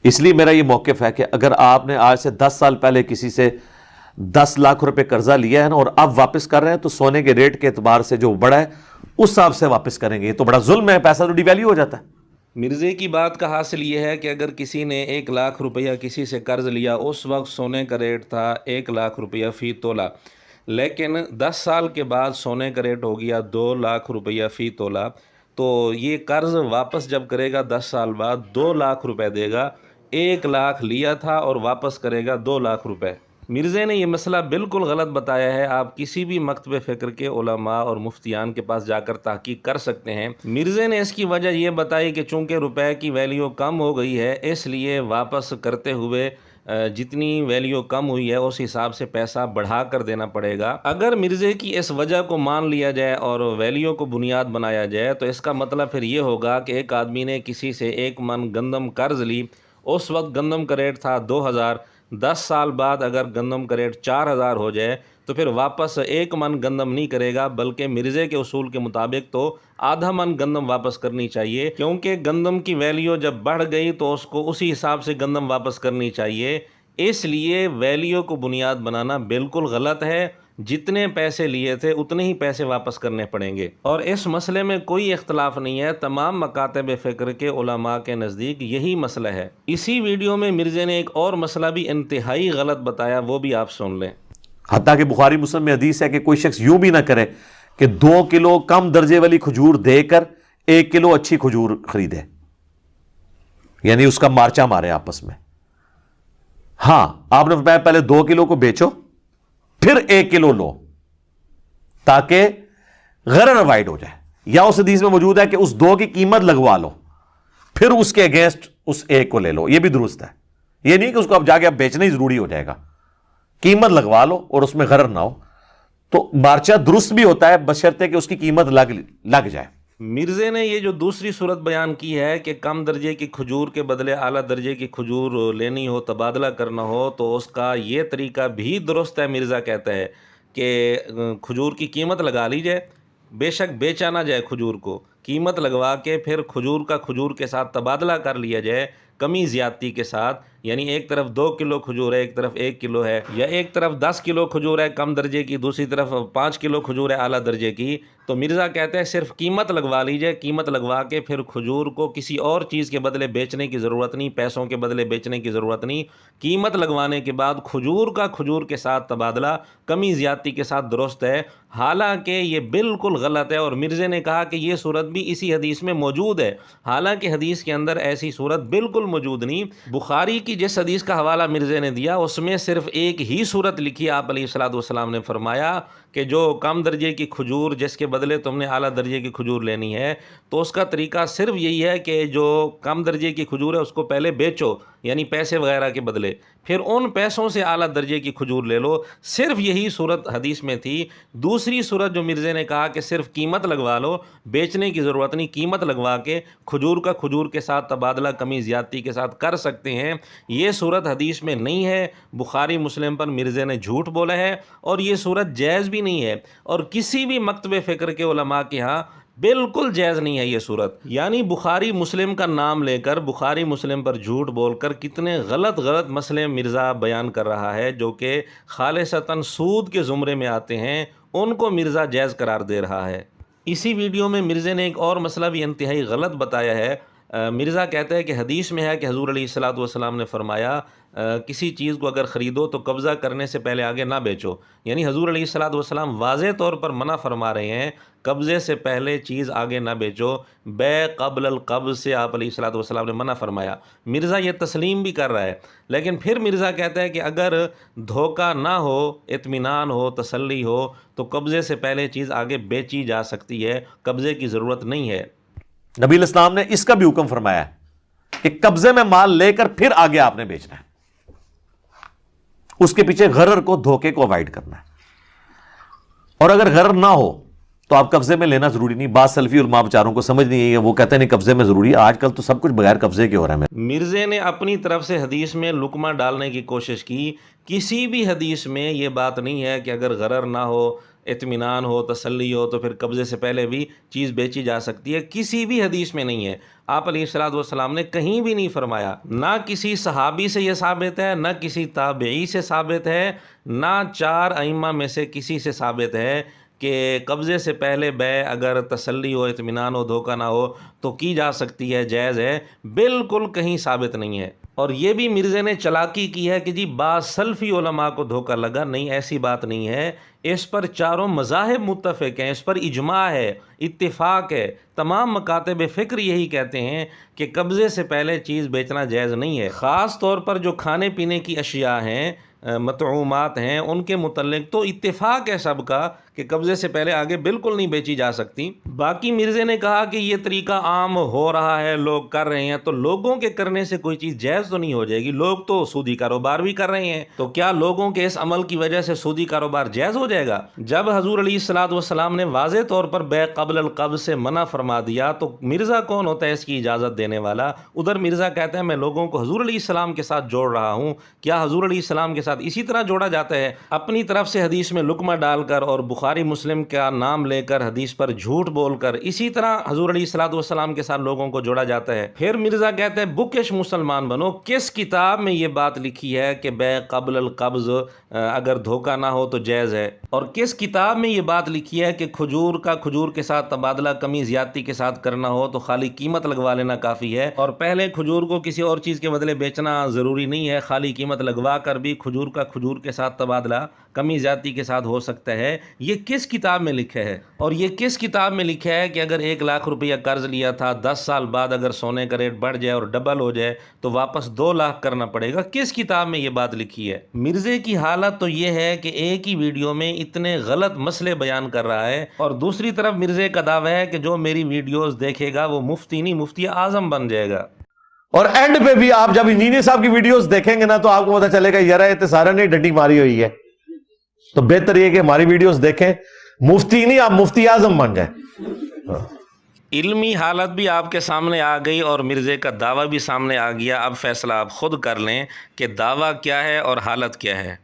اس لیے میرا یہ موقف ہے کہ اگر آپ نے آج سے 10 سال پہلے کسی سے 10 لاکھ روپے قرضہ لیا ہے نا اور اب واپس کر رہے ہیں تو سونے کے ریٹ کے اعتبار سے جو بڑا ہے اس حساب سے واپس کریں گے. یہ تو بڑا ظلم ہے, پیسہ تو ڈی ویلیو ہو جاتا ہے. مرزے کی بات کا حاصل یہ ہے کہ اگر کسی نے 1 لاکھ روپیہ کسی سے قرض لیا, اس وقت سونے کا ریٹ تھا 1 لاکھ روپیہ فی تولہ, لیکن 10 سال کے بعد سونے کا ریٹ ہو گیا 2 لاکھ روپیہ فی تولہ, تو یہ قرض واپس جب کرے گا 10 سال بعد 2 لاکھ روپے دے گا. 1 لاکھ لیا تھا اور واپس کرے گا 2 لاکھ روپے. مرزے نے یہ مسئلہ بالکل غلط بتایا ہے. آپ کسی بھی مکتب فکر کے علماء اور مفتیان کے پاس جا کر تحقیق کر سکتے ہیں. مرزے نے اس کی وجہ یہ بتائی کہ چونکہ روپے کی ویلیو کم ہو گئی ہے, اس لیے واپس کرتے ہوئے جتنی ویلیو کم ہوئی ہے اس حساب سے پیسہ بڑھا کر دینا پڑے گا. اگر مرزے کی اس وجہ کو مان لیا جائے اور ویلیو کو بنیاد بنایا جائے تو اس کا مطلب پھر یہ ہوگا کہ ایک آدمی نے کسی سے 1 من گندم قرض لی, اس وقت گندم کا ریٹ تھا 2000, 10 سال بعد اگر گندم کا ریٹ 4000 ہو جائے تو پھر واپس 1 من گندم نہیں کرے گا, بلکہ مرزے کے اصول کے مطابق تو آدھا من گندم واپس کرنی چاہیے, کیونکہ گندم کی ویلیو جب بڑھ گئی تو اس کو اسی حساب سے گندم واپس کرنی چاہیے. اس لیے ویلیو کو بنیاد بنانا بالکل غلط ہے. جتنے پیسے لیے تھے اتنے ہی پیسے واپس کرنے پڑیں گے, اور اس مسئلے میں کوئی اختلاف نہیں ہے. تمام مکاتب فکر کے علماء کے نزدیک یہی مسئلہ ہے. اسی ویڈیو میں مرزے نے ایک اور مسئلہ بھی انتہائی غلط بتایا, وہ بھی آپ سن لیں. حتیٰ کہ بخاری مسلم میں حدیث ہے کہ کوئی شخص یوں بھی نہ کرے کہ 2 کلو کم درجے والی کھجور دے کر 1 کلو اچھی کھجور خریدے, یعنی اس کا مارچا مارے آپس میں. ہاں, آپ نے فرمایا پہلے 2 کلو کو بیچو پھر 1 کلو لو تاکہ غرر اوائڈ ہو جائے. یا اس حدیث میں موجود ہے کہ اس 2 کی قیمت لگوا لو پھر اس کے اگینسٹ اس 1 کو لے لو. یہ بھی درست ہے. یہ نہیں کہ اس کو اب جا کے اب بیچنا ہی ضروری ہو جائے گا, قیمت لگوا لو اور اس میں غرر نہ ہو. تو مارچا درست بھی ہوتا ہے بشرطے کہ اس کی قیمت لگ جائے. مرزے نے یہ جو دوسری صورت بیان کی ہے کہ کم درجے کی کھجور کے بدلے اعلیٰ درجے کی کھجور لینی ہو, تبادلہ کرنا ہو, تو اس کا یہ طریقہ بھی درست ہے. مرزا کہتا ہے کہ کھجور کی قیمت لگا لی جائے, بے شک بیچا نہ جائے کھجور کو, قیمت لگوا کے پھر کھجور کا کھجور کے ساتھ تبادلہ کر لیا جائے کمی زیادتی کے ساتھ. یعنی ایک طرف 2 کلو کھجور ہے, ایک طرف 1 کلو ہے, یا ایک طرف 10 کلو کھجور ہے کم درجے کی, دوسری طرف 5 کلو کھجور ہے اعلیٰ درجے کی. تو مرزا کہتے ہیں صرف قیمت لگوا لیجئے, قیمت لگوا کے پھر کھجور کو کسی اور چیز کے بدلے بیچنے کی ضرورت نہیں, پیسوں کے بدلے بیچنے کی ضرورت نہیں. قیمت لگوانے کے بعد کھجور کا کھجور کے ساتھ تبادلہ کمی زیادتی کے ساتھ درست ہے. حالانکہ یہ بالکل غلط ہے, اور مرزے نے کہا کہ یہ صورت بھی اسی حدیث میں موجود ہے, حالانکہ حدیث کے اندر ایسی صورت بالکل موجود نہیں. بخاری کی جس حدیث کا حوالہ مرزے نے دیا اس میں صرف ایک ہی صورت لکھی. آپ علیہ الصلوۃ والسلام نے فرمایا کہ جو کم درجے کی کھجور جس کے بدلے تم نے اعلیٰ درجے کی کھجور لینی ہے تو اس کا طریقہ صرف یہی ہے کہ جو کم درجے کی کھجور ہے اس کو پہلے بیچو, یعنی پیسے وغیرہ کے بدلے, پھر ان پیسوں سے اعلیٰ درجے کی کھجور لے لو. صرف یہی صورت حدیث میں تھی. دوسری صورت جو مرزے نے کہا کہ صرف قیمت لگوا لو, بیچنے کی ضرورت نہیں, قیمت لگوا کے کھجور کا کھجور کے ساتھ تبادلہ کمی زیادتی کے ساتھ کر سکتے ہیں, یہ صورت حدیث میں نہیں ہے. بخاری مسلم پر مرزے نے جھوٹ بولا ہے اور یہ صورت جائز بھی نہیں ہے, اور کسی بھی مکتب فکر کے علماء کے ہاں بالکل جائز نہیں ہے یہ صورت. یعنی بخاری مسلم کا نام لے کر, بخاری مسلم پر جھوٹ بول کر کتنے غلط مسئلے مرزا بیان کر رہا ہے جو کہ خالصتاً سود کے زمرے میں آتے ہیں, ان کو مرزا جائز قرار دے رہا ہے. اسی ویڈیو میں مرزے نے ایک اور مسئلہ بھی انتہائی غلط بتایا ہے. مرزا کہتا ہے کہ حدیث میں ہے کہ حضور علیہ الصلوۃ والسلام نے فرمایا کسی چیز کو اگر خریدو تو قبضہ کرنے سے پہلے آگے نہ بیچو. یعنی حضور علیہ الصلوۃ والسلام واضح طور پر منع فرما رہے ہیں قبضے سے پہلے چیز آگے نہ بیچو. بے قبل القبض سے آپ علیہ الصلوۃ والسلام نے منع فرمایا. مرزا یہ تسلیم بھی کر رہا ہے, لیکن پھر مرزا کہتا ہے کہ اگر دھوکہ نہ ہو, اطمینان ہو, تسلی ہو تو قبضے سے پہلے چیز آگے بیچی جا سکتی ہے, قبضے کی ضرورت نہیں ہے. نبی علیہ السلام نے اس کا بھی حکم فرمایا ہے کہ قبضے میں مال لے کر پھر آگے آپ نے بیچنا ہے, اس کے پیچھے غرر کو, دھوکے کو اوائڈ کرنا ہے. اور اگر غرر نہ ہو تو آپ قبضے میں لینا ضروری نہیں. بعض سلفی علماء بیچاروں کو سمجھ نہیں ہے, وہ کہتے ہیں نہیں قبضے میں ضروری ہے. آج کل تو سب کچھ بغیر قبضے کے ہو رہا ہے. مرزے نے اپنی طرف سے حدیث میں لقمہ ڈالنے کی کوشش کی. کسی بھی حدیث میں یہ بات نہیں ہے کہ اگر غرر نہ ہو اطمینان ہو، تسلی ہو تو پھر قبضے سے پہلے بھی چیز بیچی جا سکتی ہے۔ کسی بھی حدیث میں نہیں ہے، آپ علیہ الصلوۃ والسلام نے کہیں بھی نہیں فرمایا، نہ کسی صحابی سے یہ ثابت ہے، نہ کسی تابعی سے ثابت ہے، نہ 4 ائمہ میں سے کسی سے ثابت ہے کہ قبضے سے پہلے بیع اگر تسلی ہو، اطمینان ہو، دھوکہ نہ ہو تو کی جا سکتی ہے، جائز ہے۔ بالکل کہیں ثابت نہیں ہے۔ اور یہ بھی مرزے نے چلاکی کی ہے کہ جی بعض سلفی علماء کو دھوکہ لگا، نہیں ایسی بات نہیں ہے، اس پر چاروں مذاہب متفق ہیں، اس پر اجماع ہے، اتفاق ہے، تمام مکاتب فکر یہی کہتے ہیں کہ قبضے سے پہلے چیز بیچنا جائز نہیں ہے۔ خاص طور پر جو کھانے پینے کی اشیاء ہیں، مطعومات ہیں، ان کے متعلق تو اتفاق ہے سب کا کہ قبضے سے پہلے آگے بالکل نہیں بیچی جا سکتی۔ باقی مرزے نے کہا کہ یہ طریقہ عام ہو رہا ہے، لوگ کر رہے ہیں، تو لوگوں کے کرنے سے کوئی چیز جائز تو نہیں ہو جائے گی، لوگ تو سودی کاروبار بھی کر رہے ہیں، تو کیا لوگوں کے اس عمل کی وجہ سے سودی کاروبار جائز ہو جائے گا؟ جب حضور علیہ الصلوۃ والسلام نے واضح طور پر بیع قبل القبض سے منع فرما دیا تو مرزا کون ہوتا ہے اس کی اجازت دینے والا؟ ادھر مرزا کہتا ہے میں لوگوں کو حضور علیہ السلام کے ساتھ جوڑ رہا ہوں، کیا حضور علیہ السلام کے ساتھ اسی طرح جوڑا جاتا ہے؟ اپنی طرف سے حدیث میں لقمہ ڈال کر اور بخاری مسلم کا نام لے کر حدیث پر جھوٹ بول کر اسی طرح حضور علیہ الصلوۃ والسلام کے ساتھ لوگوں کو جوڑا جاتا ہے۔ پھر مرزا کہتا ہے بکش مسلمان بنو، کس کتاب میں یہ بات لکھی ہے کہ بیع قبل القبض اگر دھوکہ نہ ہو تو جائز ہے؟ اور کس کتاب میں یہ بات لکھی ہے کہ کھجور کا کھجور کے ساتھ تبادلہ کمی زیادتی کے ساتھ کرنا ہو تو خالی قیمت لگوا لینا کافی ہے، اور پہلے کھجور کو کسی اور چیز کے بدلے بیچنا ضروری نہیں ہے، خالی قیمت لگوا کر بھی کھجور کا کھجور کے ساتھ تبادلہ کمی زیادتی کے ساتھ ہو سکتا ہے؟ یہ کس کتاب میں لکھا ہے؟ اور یہ کس کتاب میں لکھا ہے کہ اگر 1 لاکھ روپیہ قرض لیا تھا، 10 سال بعد اگر سونے کا ریٹ بڑھ جائے اور ڈبل ہو جائے تو واپس 2 لاکھ کرنا پڑے گا؟ کس کتاب میں یہ بات لکھی ہے؟ مرزے کی حالت تو یہ ہے کہ ایک ہی ویڈیو میں اتنے غلط مسئلے بیان کر رہا ہے، اور دوسری طرف مرزے کا دعویٰ ہے کہ جو میری ویڈیوز دیکھے گا وہ مفتی نہیں مفتی اعظم بن جائے گا۔ اور اینڈ پہ بھی آپ جب انجینئر صاحب کی ویڈیوز دیکھیں گے نا تو آپ کو پتا چلے گا یار یہ سارا نے ڈنڈی ماری ہوئی ہے، تو بہتر یہ کہ ہماری ویڈیوز دیکھیں، مفتی نہیں آپ مفتی اعظم بن جائیں۔ علمی حالت بھی آپ کے سامنے آ گئی اور مرزے کا دعویٰ بھی سامنے آ گیا، اب فیصلہ آپ خود کر لیں کہ دعویٰ کیا ہے اور حالت کیا ہے۔